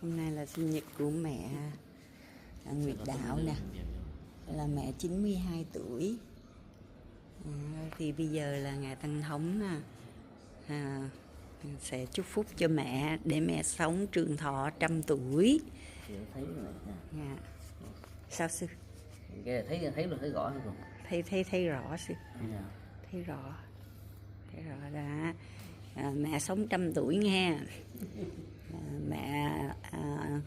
Hôm nay là sinh nhật của mẹ Nguyệt Đạo nè, là mẹ 92 tuổi. Thì bây giờ là ngài Tăng Thống sẽ chúc phúc cho mẹ để mẹ sống trường thọ 100 tuổi. Dạ. Sao sư? Thấy là thấy rõ không? Thấy rõ sư. Dạ. Thấy rõ đã. Mẹ sống 100 tuổi nghe. Mẹ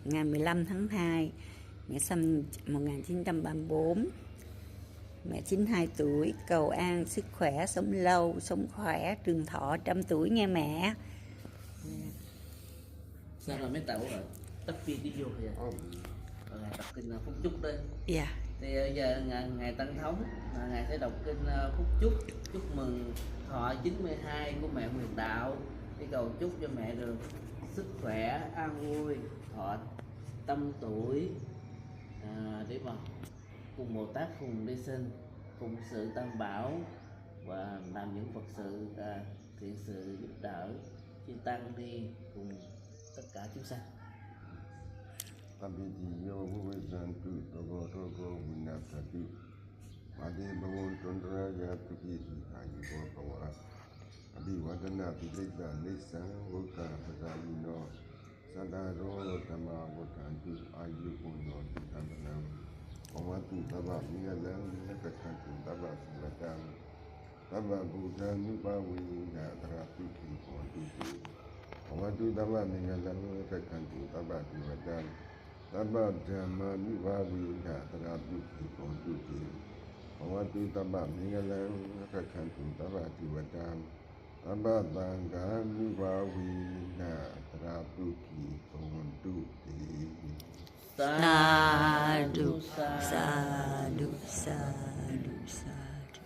ngày 15 tháng 2 mẹ sinh 1934. Mẹ 92 tuổi, cầu an sức khỏe, sống lâu, sống khỏe, trường thọ 100 tuổi nghe mẹ. Sao là mấy tàu rồi tắt pin đi vô kìa. Rồi ngài đọc kinh Phúc Chúc đây. Dạ. Thì giờ ngài Tăng Thống ngài sẽ đọc kinh Phúc Chúc, chúc mừng thọ 92 của mẹ Nguyệt Đạo, đi cầu chúc cho mẹ được sức khỏe, an vui, thọ 100 tuổi, để mà cùng Bồ Tát cùng đi sinh, cùng sự tam bảo và làm những Phật sự thiện sự giúp đỡ chư tăng đi cùng tất cả chúng sanh. Abhidiyo Bhuvajantu Togo Togo Vinatati Madi Bhavon Tundra Yatuki Ayubo Bhava Abhivadana Pidita Nisa Vukka Pasayino Sadaro Tama Vutantu Ayupuno Titanam Omatu Taba Miyalam Nakakantu Taba Sivatam Taba Buddha Nubawi Yatrati Kipontu Omatu Taba Miyalam Nakakantu Taba Sivatam Taba Dhamma Nivavi Yatrati Kipontu Omatu Taba Miyalam Nakakantu Taba Sivatam Taba Banga Nivavi Yatrati Kipontu Sadhu, sadhu, sadhu, sadhu.